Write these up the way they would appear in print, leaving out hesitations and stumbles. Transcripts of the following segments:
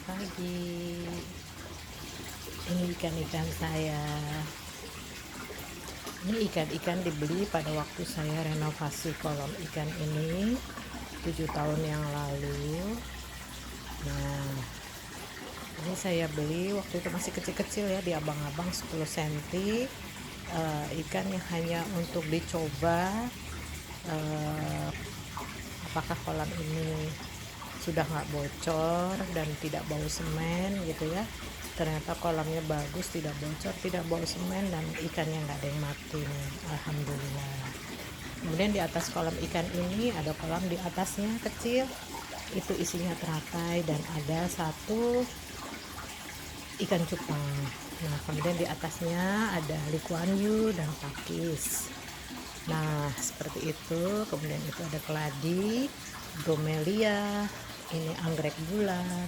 pagi. Ini ikan-ikan saya. Ini ikan-ikan dibeli pada waktu saya renovasi kolam ikan ini 7 tahun yang lalu. Nah, ini saya beli waktu itu masih kecil-kecil ya, di abang-abang 10 cm. Ikan yang hanya untuk dicoba apakah kolam ini sudah nggak bocor dan tidak bau semen gitu ya. Ternyata kolamnya bagus, tidak bocor, tidak bau semen, dan ikannya nggak ada yang mati nih, alhamdulillah. Kemudian di atas kolam ikan ini ada kolam di atasnya kecil, itu isinya teratai dan ada satu ikan cupang. Nah, kemudian di atasnya ada Lee Kuan Yew dan pakis. Nah, seperti itu. Kemudian itu ada keladi, bromelia, ini anggrek bulan.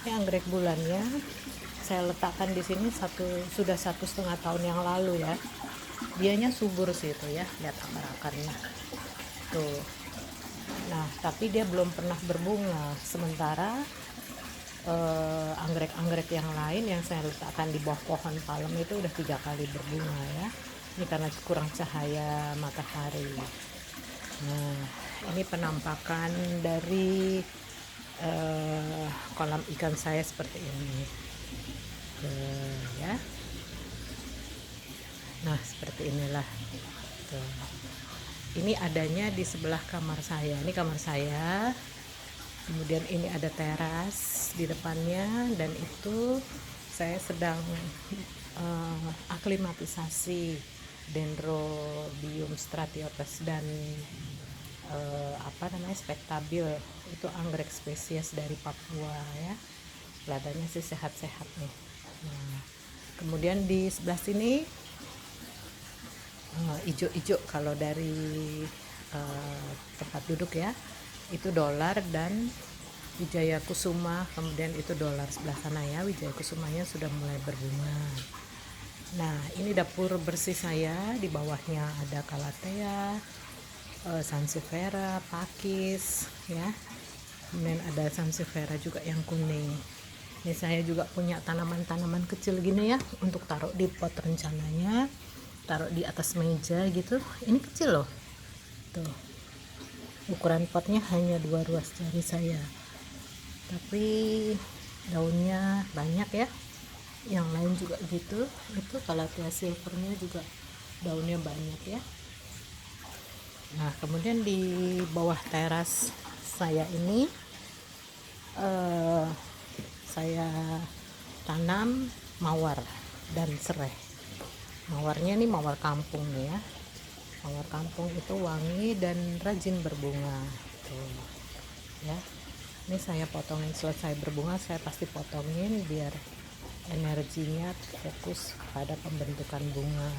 Ini anggrek bulannya saya letakkan di sini sudah 1,5 tahun yang lalu ya. Dianya subur sih itu ya, lihat akar-akarnya tuh. Nah, tapi dia belum pernah berbunga. Sementara anggrek-anggrek yang lain yang saya letakkan di bawah pohon palem itu udah 3 kali berbunga ya. Ini karena kurang cahaya matahari. Nah, ini penampakan dari kolam ikan saya seperti ini. Ya. Nah, seperti inilah. Tuh. Ini adanya di sebelah kamar saya. Ini kamar saya. Kemudian ini ada teras di depannya, dan itu saya sedang aklimatisasi Dendrobium stratiotes dan spektabil, itu anggrek spesies dari Papua ya. Kelihatannya sih sehat-sehat nih. Nah, kemudian di sebelah sini ijo-ijo kalau dari tempat duduk ya, itu dolar dan Wijaya Kusuma. Kemudian itu dolar sebelah sana ya, Wijaya Kusumanya sudah mulai berbunga. Nah, ini dapur bersih saya. Di bawahnya ada Calathea, Sansevieria, pakis ya. Kemudian ada Sansevieria juga yang kuning. Ini saya juga punya tanaman-tanaman kecil gini ya, untuk taruh di pot rencananya, taruh di atas meja gitu. Ini kecil loh tuh, ukuran potnya hanya 2 ruas jari saya, tapi daunnya banyak ya. Yang lain juga gitu, itu Calathea silvernya juga daunnya banyak ya. Nah, kemudian di bawah teras saya ini saya tanam mawar dan serai. Mawarnya nih mawar kampung nih ya. Mawar kampung itu wangi dan rajin berbunga tuh ya. Ini saya potongin, selesai berbunga saya pasti potongin biar energinya fokus pada pembentukan bunga.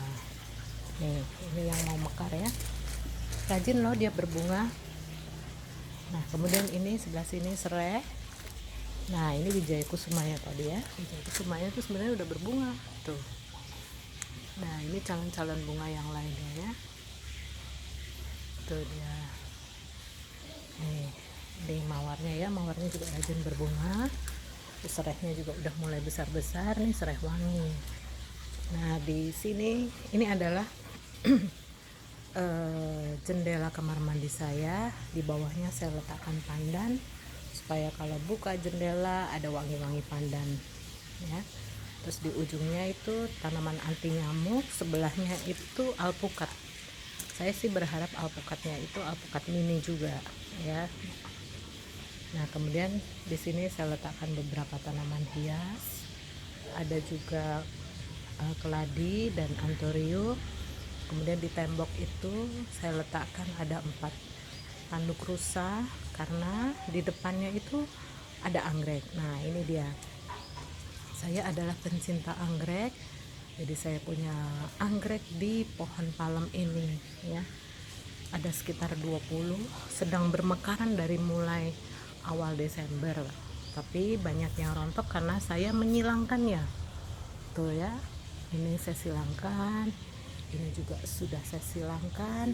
Nih, ini yang mau mekar ya, rajin loh dia berbunga. Nah, kemudian ini sebelah sini serai. Nah, ini Wijaya Kusumanya tadi ya. Wijaya Kusumanya itu sebenarnya udah berbunga tuh. Nah, ini calon-calon bunga yang lainnya ya. Tuh dia. Nih mawarnya ya, mawarnya juga rajin berbunga. Serainya juga udah mulai besar-besar nih, serai wangi. Nah, di sini ini adalah jendela kamar mandi saya. Di bawahnya saya letakkan pandan supaya kalau buka jendela ada wangi-wangi pandan ya. Terus di ujungnya itu tanaman anti nyamuk, sebelahnya itu alpukat. Saya sih berharap alpukatnya itu alpukat mini juga ya. Nah, kemudian di sini saya letakkan beberapa tanaman hias, ada juga keladi dan anthurium. Kemudian di tembok itu saya letakkan ada 4 tanduk rusa karena di depannya itu ada anggrek. Nah, ini dia. Saya adalah pencinta anggrek, jadi saya punya anggrek di pohon palem ini ya. Ada sekitar 20, sedang bermekaran dari mulai awal Desember, tapi banyak yang rontok karena saya menyilangkannya tuh ya. Ini saya silangkan, ini juga sudah saya silangkan.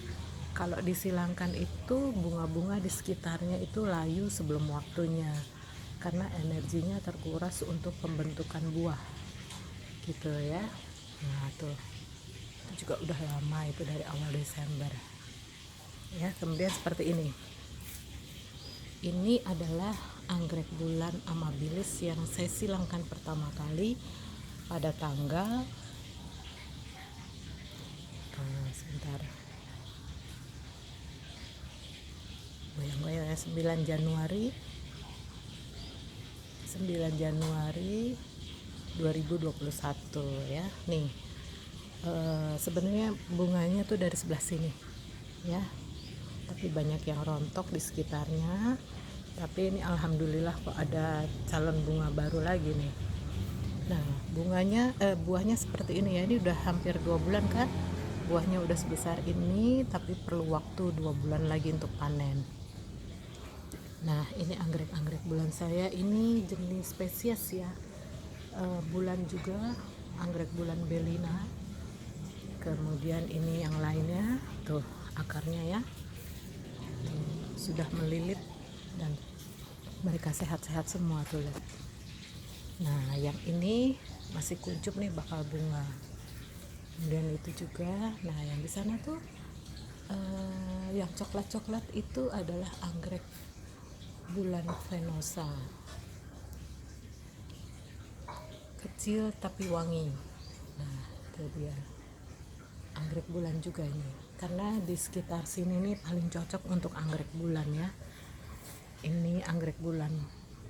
Kalau disilangkan itu bunga-bunga di sekitarnya itu layu sebelum waktunya, karena energinya terkuras untuk pembentukan buah gitu ya. Nah tuh, itu juga udah lama, itu dari awal Desember ya. Kemudian seperti ini adalah anggrek bulan amabilis yang saya silangkan pertama kali pada tanggal sebentar, goyang-goyang ya, 9 Januari 2021 ya. Nih sebenarnya bunganya tuh dari sebelah sini ya, tapi banyak yang rontok di sekitarnya. Tapi ini alhamdulillah kok ada calon bunga baru lagi nih. Nah buahnya seperti ini ya. Ini udah hampir 2 bulan kan buahnya udah sebesar ini, tapi perlu waktu 2 bulan lagi untuk panen. Nah ini anggrek bulan saya, ini jenis spesies ya, bulan juga, anggrek bulan Belina. Kemudian ini yang lainnya tuh akarnya ya, tuh, sudah melilit dan mereka sehat-sehat semua tuh lihat. Nah yang ini masih kuncup nih, bakal bunga. Kemudian itu juga, nah yang di sana tuh yang coklat-coklat itu adalah anggrek bulan venosa, kecil tapi wangi. Nah itu dia anggrek bulan juga ini, karena di sekitar sini nih paling cocok untuk anggrek bulan ya. Ini anggrek bulan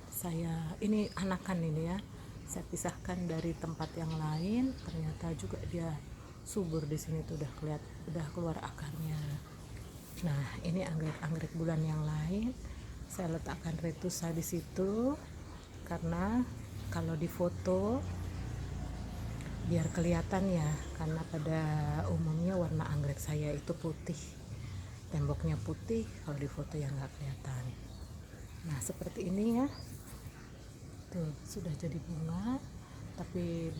saya, ini anakan ini ya, saya pisahkan dari tempat yang lain, ternyata juga dia subur di sini tuh, udah keluar akarnya. Nah ini anggrek bulan yang lain, saya letakkan retusa di situ karena kalau di foto biar kelihatan ya, karena pada umumnya warna anggrek saya itu putih, temboknya putih, kalau di foto ya nggak kelihatan. Nah seperti ini ya, tuh sudah jadi bunga, tapi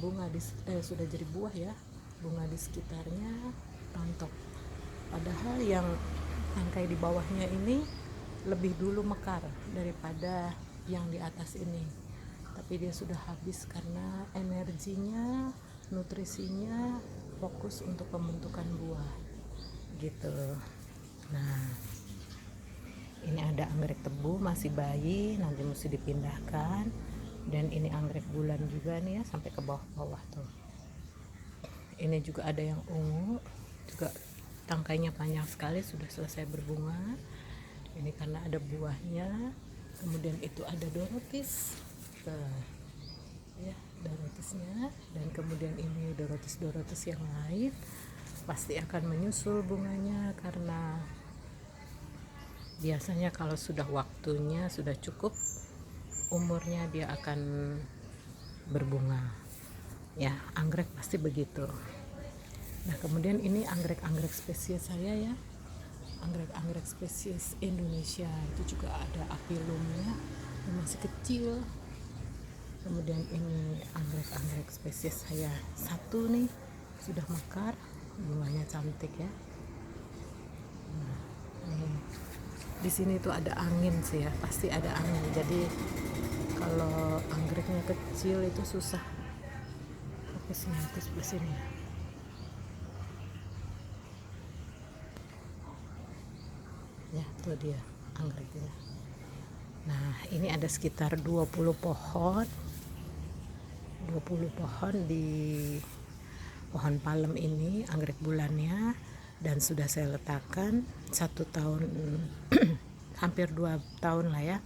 sudah jadi buah ya, bunga di sekitarnya rontok. Padahal yang tangkai di bawahnya ini lebih dulu mekar daripada yang di atas ini, tapi dia sudah habis karena energinya, nutrisinya fokus untuk pembentukan buah gitu. Nah ini ada anggrek tebu masih bayi, nanti mesti dipindahkan. Dan ini anggrek bulan juga nih ya, sampai ke bawah-bawah tuh. Ini juga ada yang ungu, juga tangkainya panjang sekali, sudah selesai berbunga. Ini karena ada buahnya. Kemudian itu ada dorotis, ya dorotisnya. Dan kemudian ini dorotis yang lain pasti akan menyusul bunganya, karena biasanya kalau sudah waktunya, sudah cukup umurnya, dia akan berbunga ya. Anggrek pasti begitu. Nah kemudian ini anggrek spesies saya ya, anggrek spesies Indonesia, itu juga ada apilumnya yang masih kecil. Kemudian ini anggrek spesies saya satu nih, sudah mekar, bunganya cantik ya. Nah, di sini tuh ada angin sih ya, pasti ada angin, jadi kalau anggreknya kecil itu susah fokusnya. Terus di sini ya, tuh dia anggreknya. Nah ini ada sekitar 20 pohon di pohon palem ini, anggrek bulannya. Dan sudah saya letakkan 1 tahun hampir 2 tahun lah ya.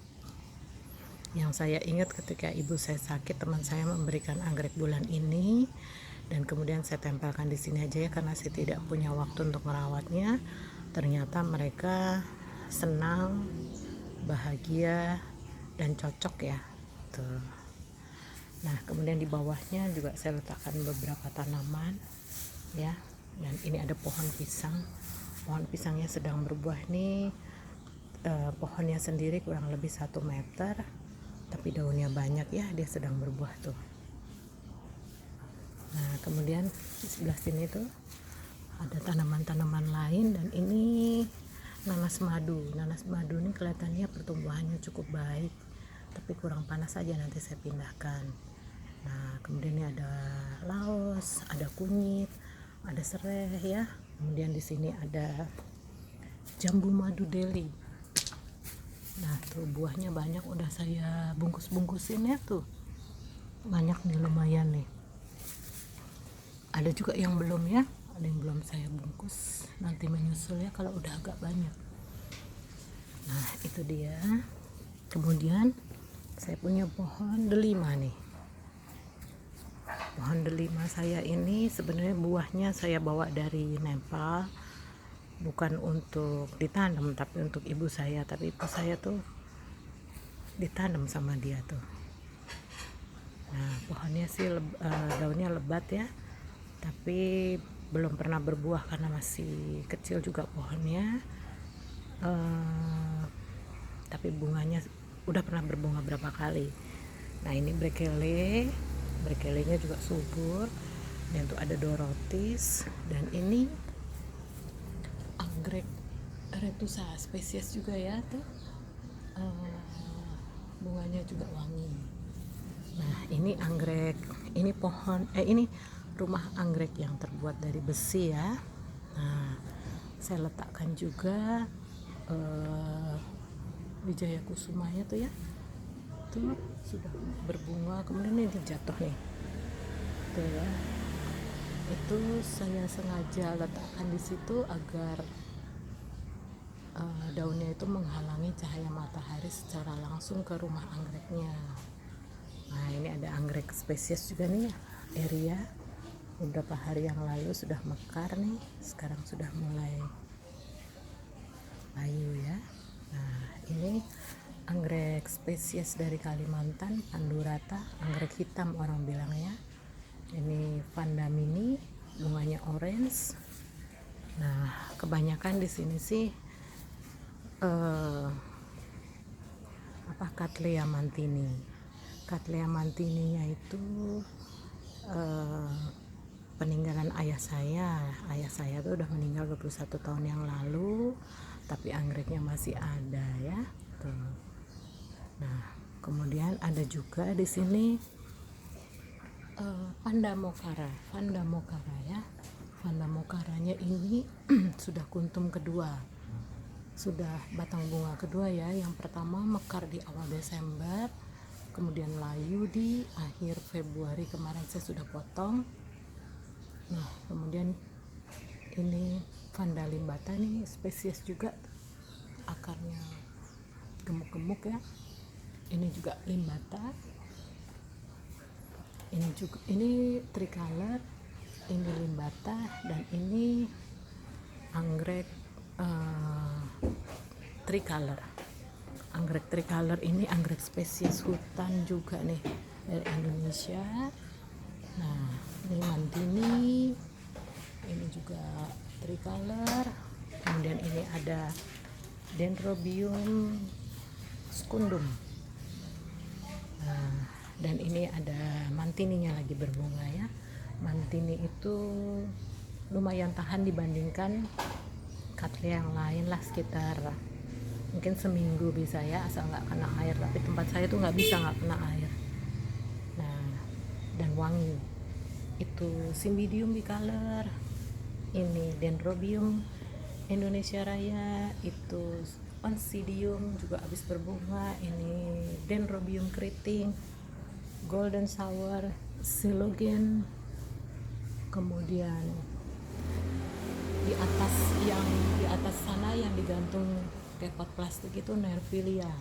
Yang saya ingat ketika ibu saya sakit, teman saya memberikan anggrek bulan ini, dan kemudian saya tempelkan di sini aja ya, karena saya tidak punya waktu untuk merawatnya. Ternyata mereka senang, bahagia, dan cocok ya tuh. Nah kemudian di bawahnya juga saya letakkan beberapa tanaman ya. Dan ini ada pohon pisangnya sedang berbuah nih. Pohonnya sendiri kurang lebih 1 meter, tapi daunnya banyak ya, dia sedang berbuah tuh. Nah kemudian di sebelah sini tuh ada tanaman-tanaman lain, dan ini nanas madu ini kelihatannya pertumbuhannya cukup baik, tapi kurang panas aja, nanti saya pindahkan. Nah kemudian ini ada laos, ada kunyit, ada serai ya. Kemudian di sini ada jambu madu Delhi. Nah tuh buahnya banyak, udah saya bungkus-bungkusin ya tuh, banyak nih, lumayan nih. Ada juga yang belum ya, ada yang belum saya bungkus, nanti menyusul ya kalau udah agak banyak. Nah itu dia. Kemudian saya punya pohon delima nih. Pohon delima saya ini sebenarnya buahnya saya bawa dari Nepal, bukan untuk ditanam tapi untuk ibu saya. Tapi ibu saya tuh ditanam sama dia tuh. Nah pohonnya sih daunnya lebat ya, tapi belum pernah berbuah karena masih kecil juga pohonnya. Tapi bunganya udah pernah berbunga berapa kali. Nah ini brekelenya juga subur, dan tuh ada dorotis, dan ini anggrek retusa spesies juga ya tuh, bunganya juga wangi. Nah ini anggrek, ini ini rumah anggrek yang terbuat dari besi ya. Nah saya letakkan juga Wijaya kusumanya tuh ya, tuh sudah berbunga. Kemudian ini jatuh nih tuh ya, itu saya sengaja letakkan di situ agar daunnya itu menghalangi cahaya matahari secara langsung ke rumah anggreknya. Nah ini ada anggrek spesies juga nih, area beberapa hari yang lalu sudah mekar nih, sekarang sudah mulai layu ya. Nah ini anggrek spesies dari Kalimantan, Pandurata, anggrek hitam orang bilang ya. Ini Vanda mini, bunganya orange. Nah kebanyakan di sini sih Cattleya mantini. Cattleya mantininya itu peninggalan ayah saya. Ayah saya tuh udah meninggal 21 tahun yang lalu, tapi anggreknya masih ada ya tuh. Nah kemudian ada juga di sini Vanda mokara ya. Vanda mokaranya ini sudah kuntum kedua, sudah batang bunga kedua ya. Yang pertama mekar di awal Desember, kemudian layu di akhir Februari kemarin, saya sudah potong. Nah kemudian ini Vanda limbata nih, spesies juga, akarnya gemuk-gemuk ya. Ini juga limbata, ini tricolor, ini limbata, dan ini anggrek tricolor. Anggrek tricolor ini anggrek spesies hutan juga nih dari Indonesia. Nah ini mantini, ini juga tricolor. Kemudian ini ada Dendrobium secundum. Nah, dan ini ada mantininya lagi berbunga ya. Mantini itu lumayan tahan dibandingkan Cattleya yang lain lah, sekitar mungkin seminggu bisa ya, asal nggak kena air. Tapi tempat saya tuh nggak bisa nggak kena air. Nah dan wangi. Itu Cymbidium bicolor, ini Dendrobium Indonesia Raya, itu Oncidium juga habis berbunga. Ini Dendrobium keriting, Golden Shower, Silogen. Kemudian di atas sana yang digantung kayak pot plastik itu Nervilia,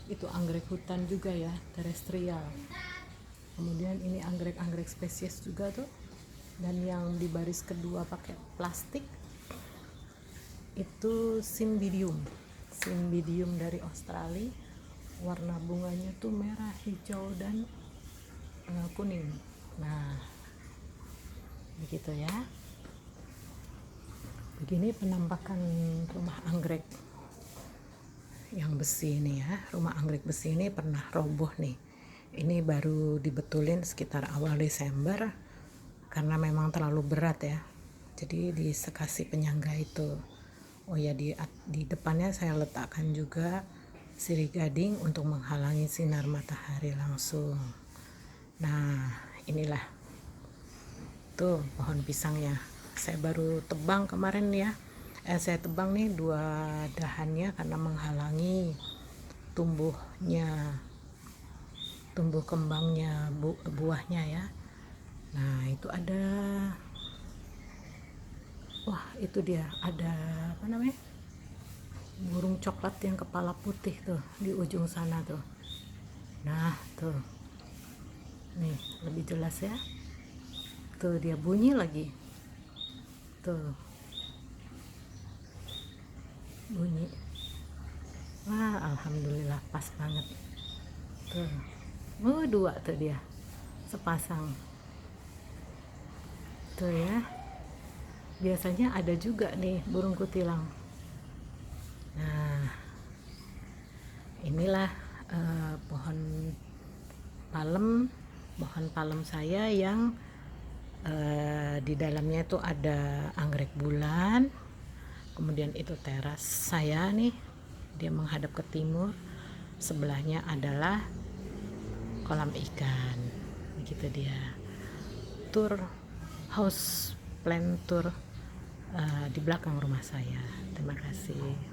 itu anggrek hutan juga ya, terestrial. Kemudian ini anggrek spesies juga tuh. Dan yang di baris kedua pakai plastik itu Cymbidium dari Australia. Warna bunganya tuh merah, hijau, dan kuning. Nah begitu ya. Begini penampakan rumah anggrek yang besi ini ya. Rumah anggrek besi ini pernah roboh nih. Ini baru dibetulin sekitar awal Desember karena memang terlalu berat ya. Jadi di sekasi penyangga itu. Oh ya, di depannya saya letakkan juga sirih gading untuk menghalangi sinar matahari langsung. Nah, inilah tuh pohon pisangnya. Saya baru tebang kemarin ya. Saya tebang nih 2 dahannya karena menghalangi tumbuh kembangnya buahnya ya. Nah, itu ada, wah itu dia, ada apa namanya, burung coklat yang kepala putih tuh di ujung sana tuh. Nah tuh, nih lebih jelas ya, tuh dia bunyi lagi tuh, bunyi. Wah, alhamdulillah pas banget tuh. 2 tuh dia sepasang tuh ya. Biasanya ada juga nih burung kutilang. Nah, inilah pohon palem saya yang di dalamnya itu ada anggrek bulan. Kemudian itu teras saya nih, dia menghadap ke timur. Sebelahnya adalah kolam ikan. Begitu dia. Tour house plan tour di belakang rumah saya. Terima kasih.